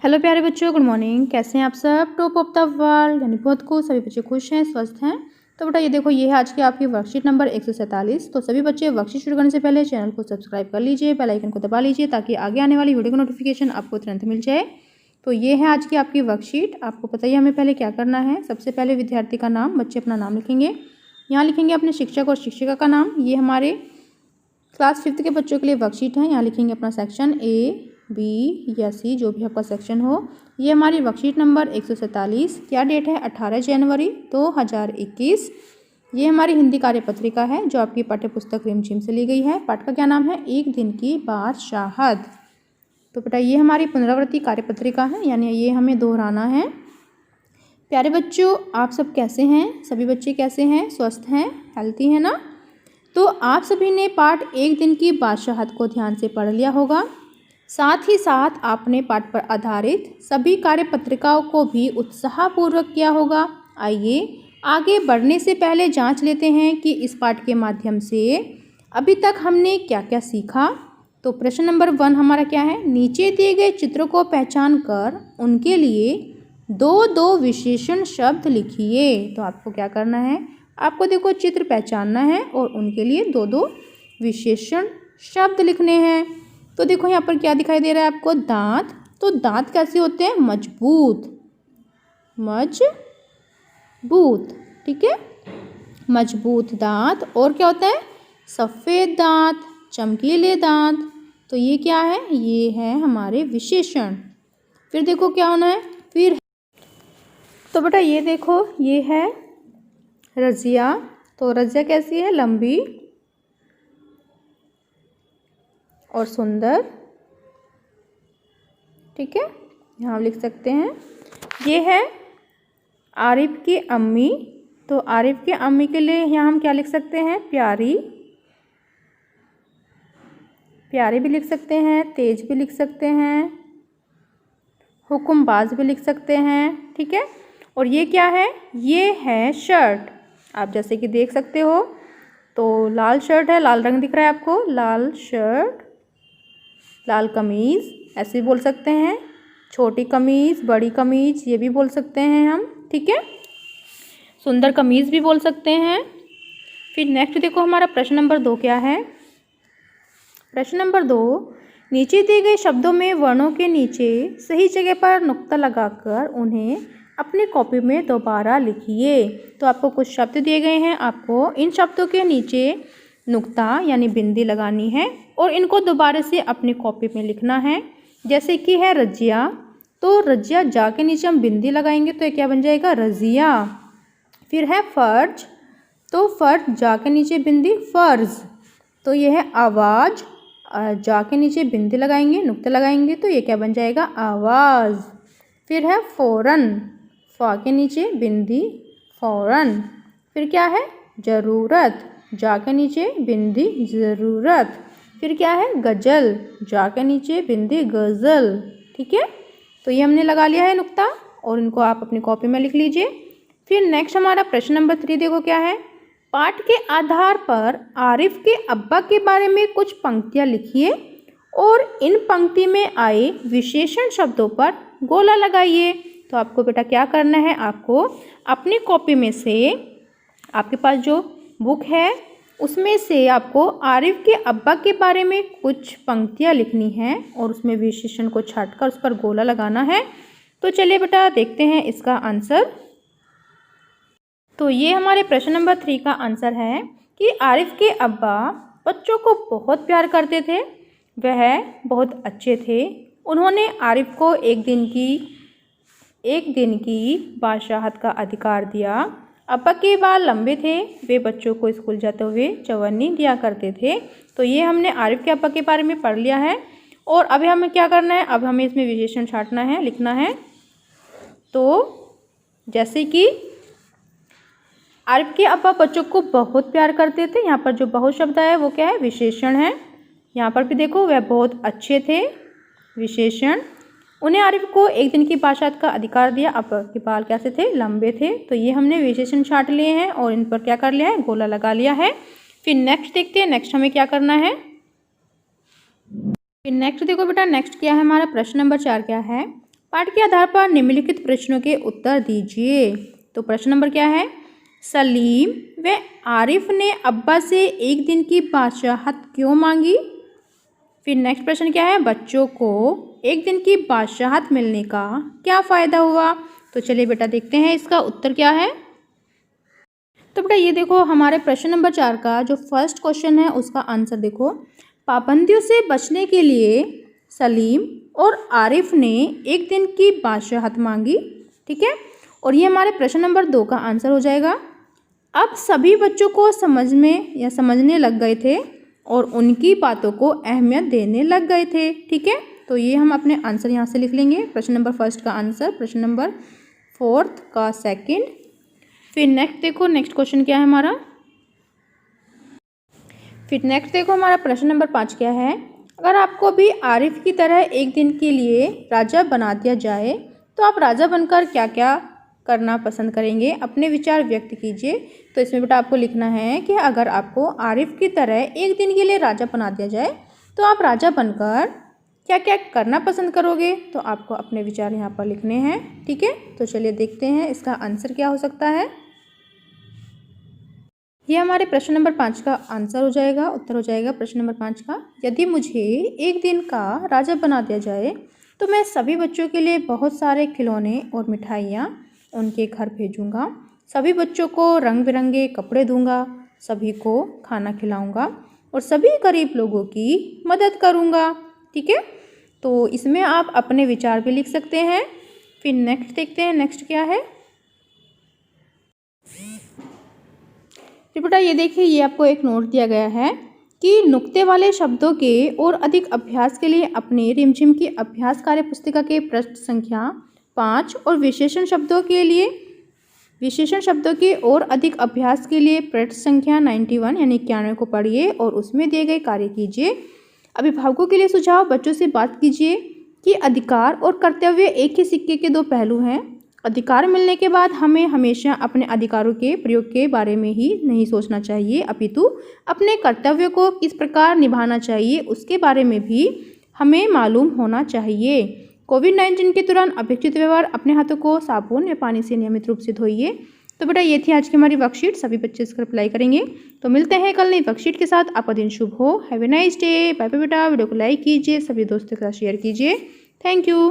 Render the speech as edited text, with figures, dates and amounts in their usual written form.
Hello प्यारे बच्चों, good morning. कैसे हैं आप सब? टॉप ऑफ द वर्ल्ड यानी बहुत खुश, सभी बच्चे खुश हैं, स्वस्थ हैं। तो बेटा ये देखो, ये है आज की आपकी वर्कशीट नंबर 147। तो सभी बच्चे वर्कशीट शुरू करने से पहले चैनल को सब्सक्राइब कर लीजिए, बेल आइकन को दबा लीजिए ताकि आगे आने वाली वीडियो का नोटिफिकेशन आपको तुरंत मिल जाए। तो ये है आज की आपकी वर्कशीट। आपको पता ही हमें पहले क्या करना है। सबसे पहले विद्यार्थी का नाम, बच्चे अपना नाम लिखेंगे। यहाँ लिखेंगे अपने शिक्षक और शिक्षिका का नाम। ये हमारे क्लास 5th के बच्चों के लिए वर्कशीट है। यहाँ लिखेंगे अपना सेक्शन A, B या C, जो भी आपका सेक्शन हो। ये हमारी वर्कशीट नंबर 147। क्या डेट है? 18 जनवरी 2021। ये हमारी हिंदी कार्यपत्रिका है जो आपकी पाठ्य पुस्तक रिमझिम से ली गई है। पाठ का क्या नाम है? एक दिन की बादशाहत। तो बेटा ये हमारी पुनरावृत्ति कार्यपत्रिका है, यानी ये हमें दोहराना है। प्यारे बच्चों, आप सब कैसे हैं? सभी बच्चे कैसे हैं? स्वस्थ हैं, हेल्थी हैं ना? तो आप सभी ने पाठ एक दिन की बादशाहत को ध्यान से पढ़ लिया होगा। साथ ही साथ आपने पाठ पर आधारित सभी कार्यपत्रिकाओं को भी उत्साहपूर्वक किया होगा। आइए आगे बढ़ने से पहले जांच लेते हैं कि इस पाठ के माध्यम से अभी तक हमने क्या क्या सीखा। तो प्रश्न नंबर 1 हमारा क्या है? नीचे दिए गए चित्रों को पहचान कर उनके लिए दो विशेषण शब्द लिखिए। तो आपको क्या करना है? आपको देखो चित्र पहचानना है और उनके लिए दो विशेषण शब्द लिखने हैं। तो देखो यहाँ पर क्या दिखाई दे रहा है आपको? दांत। तो दांत कैसे होते हैं? मजबूत, मजबूत, ठीक है, मजबूत दांत। और क्या होता है? सफ़ेद दांत, चमकीले दांत। तो ये क्या है? ये है हमारे विशेषण। फिर देखो क्या होना है फिर। तो बेटा ये देखो, ये है रज़िया। तो रज़िया कैसी है? लंबी और सुंदर, ठीक है, यहाँ आप लिख सकते हैं। ये है आरिफ की अम्मी। तो आरिफ की अम्मी के लिए यहाँ हम क्या लिख सकते हैं? प्यारी, प्यारी भी लिख सकते हैं, तेज भी लिख सकते हैं, हुक्मबाज भी लिख सकते हैं, ठीक है। और ये क्या है? ये है शर्ट। आप जैसे कि देख सकते हो, तो लाल शर्ट है, लाल रंग दिख रहा है आपको, लाल शर्ट, लाल कमीज़ ऐसे भी बोल सकते हैं, छोटी कमीज़, बड़ी कमीज़ ये भी बोल सकते हैं हम, ठीक है। सुंदर कमीज़ भी बोल सकते हैं। फिर नेक्स्ट देखो हमारा प्रश्न नंबर 2 क्या है? प्रश्न नंबर 2, नीचे दिए गए शब्दों में वर्णों के नीचे सही जगह पर नुक्ता लगाकर उन्हें अपनी कॉपी में दोबारा लिखिए। तो आपको कुछ शब्द दिए गए हैं, आपको इन शब्दों के नीचे नुक्ता यानी बिंदी लगानी है और इनको दोबारा से अपनी कॉपी में लिखना है। जैसे कि है रजिया। तो रजिया जा के नीचे हम बिंदी लगाएंगे तो ये क्या बन जाएगा? रजिया। फिर है फर्ज। तो फर्ज जा के नीचे बिंदी, फर्ज। तो ये है आवाज़। जा के नीचे बिंदी लगाएंगे, नुक्ता लगाएंगे तो ये क्या बन जाएगा? आवाज़। फिर है फ़ौरन। फा के नीचे बिंदी, फ़ौरन। फिर क्या है? ज़रूरत। जा के नीचे बिंदी, ज़रूरत। फिर क्या है? गज़ल। जा के नीचे बिंदी, गज़ल, ठीक है। तो ये हमने लगा लिया है नुक्ता और इनको आप अपनी कॉपी में लिख लीजिए। फिर नेक्स्ट हमारा प्रश्न नंबर 3 देखो क्या है? पाठ के आधार पर आरिफ के अब्बा के बारे में कुछ पंक्तियाँ लिखिए और इन पंक्ति में आए विशेषण शब्दों पर गोला लगाइए। तो आपको बेटा क्या करना है? आपको अपनी कॉपी में से, आपके पास जो बुक है उसमें से आपको आरिफ के अब्बा के बारे में कुछ पंक्तियाँ लिखनी हैं और उसमें विशेषण को छांटकर उस पर गोला लगाना है। तो चलिए बेटा देखते हैं इसका आंसर। तो ये हमारे प्रश्न नंबर 3 का आंसर है कि आरिफ के अब्बा बच्चों को बहुत प्यार करते थे, वह बहुत अच्छे थे। उन्होंने आरिफ को एक दिन की बादशाहत का अधिकार दिया। अब्बा के बाल लंबे थे, वे बच्चों को स्कूल जाते हुए चवन्नी दिया करते थे। तो ये हमने आरिफ के अब्बा के बारे में पढ़ लिया है और अभी हमें क्या करना है? अब हमें इसमें विशेषण छांटना है, लिखना है। तो जैसे कि आरिफ के अब्बा बच्चों को बहुत प्यार करते थे, यहाँ पर जो बहुत शब्द है वो क्या है? विशेषण है। यहाँ पर भी देखो, वह बहुत अच्छे थे, विशेषण। उन्हें आरिफ को एक दिन की बादशाहत का अधिकार दिया। अब्बा के बाल कैसे थे? लंबे थे। तो ये हमने विशेषण छांट लिए हैं और इन पर क्या कर लिया है? गोला लगा लिया है। फिर नेक्स्ट देखते हैं, नेक्स्ट हमें क्या करना है। फिर नेक्स्ट देखो बेटा, नेक्स्ट क्या है हमारा? प्रश्न नंबर 4 क्या है? पाठ के आधार पर निम्नलिखित प्रश्नों के उत्तर दीजिए। तो प्रश्न नंबर क्या है, सलीम व आरिफ ने अब्बा से एक दिन की बादशाहत क्यों मांगी। फिर नेक्स्ट प्रश्न क्या है, बच्चों को एक दिन की बादशाहत मिलने का क्या फ़ायदा हुआ। तो चलिए बेटा देखते हैं इसका उत्तर क्या है। तो बेटा ये देखो हमारे प्रश्न नंबर 4 का जो फर्स्ट क्वेश्चन है उसका आंसर देखो, पाबंदियों से बचने के लिए सलीम और आरिफ ने एक दिन की बादशाहत मांगी। ठीक है, और ये हमारे प्रश्न नंबर 2 का आंसर हो जाएगा। अब सभी बच्चों को समझ में या समझने लग गए थे और उनकी बातों को अहमियत देने लग गए थे। ठीक है, तो ये हम अपने आंसर यहाँ से लिख लेंगे, प्रश्न नंबर फर्स्ट का आंसर, प्रश्न नंबर 4 का सेकंड। फिर नेक्स्ट देखो, नेक्स्ट क्वेश्चन क्या है हमारा। फिर नेक्स्ट देखो हमारा प्रश्न नंबर 5 क्या है, अगर आपको भी आरिफ की तरह एक दिन के लिए राजा बना दिया जाए तो आप राजा बनकर क्या क्या करना पसंद करेंगे, अपने विचार व्यक्त कीजिए। तो इसमें बेटा आपको लिखना है कि अगर आपको आरिफ की तरह एक दिन के लिए राजा बना दिया जाए तो आप राजा बनकर क्या क्या करना पसंद करोगे। तो आपको अपने विचार यहाँ पर लिखने हैं। ठीक है, तो चलिए देखते हैं इसका आंसर क्या हो सकता है। ये हमारे प्रश्न नंबर 5 का आंसर हो जाएगा, उत्तर हो जाएगा प्रश्न नंबर 5 का। यदि मुझे एक दिन का राजा बना दिया जाए तो मैं सभी बच्चों के लिए बहुत सारे खिलौने और मिठाइयाँ उनके घर भेजूँगा, सभी बच्चों को रंग बिरंगे कपड़े दूंगा, सभी को खाना खिलाऊंगा और सभी गरीब लोगों की मदद करूंगा। ठीक है, तो इसमें आप अपने विचार भी लिख सकते हैं। फिर नेक्स्ट देखते हैं, नेक्स्ट क्या है। फिर बेटा ये देखिए, ये आपको एक नोट दिया गया है कि नुक्ते वाले शब्दों के और अधिक अभ्यास के लिए अपने रिमझिम की अभ्यास कार्य पुस्तिका के पृष्ठ संख्या 5 और विशेषण शब्दों के और अधिक अभ्यास के लिए पृष्ठ संख्या 91 यानी 91 को पढ़िए और उसमें दिए गए कार्य कीजिए। अभिभावकों के लिए सुझाव, बच्चों से बात कीजिए कि अधिकार और कर्तव्य एक ही सिक्के के दो पहलू हैं। अधिकार मिलने के बाद हमें हमेशा अपने अधिकारों के प्रयोग के बारे में ही नहीं सोचना चाहिए, अपितु अपने कर्तव्य को किस प्रकार निभाना चाहिए उसके बारे में भी हमें मालूम होना चाहिए। कोविड-19 के दौरान अपेक्षित व्यवहार, अपने हाथों को साबुन या पानी से नियमित रूप से धोइए। तो बेटा ये थी आज की हमारी वर्कशीट, सभी बच्चे इसका अप्लाई करेंगे। तो मिलते हैं कल नई वर्कशीट के साथ। आपका दिन शुभ हो। Have a nice day. Bye bye बेटा। वीडियो को लाइक कीजिए, सभी दोस्तों के साथ शेयर कीजिए। Thank you.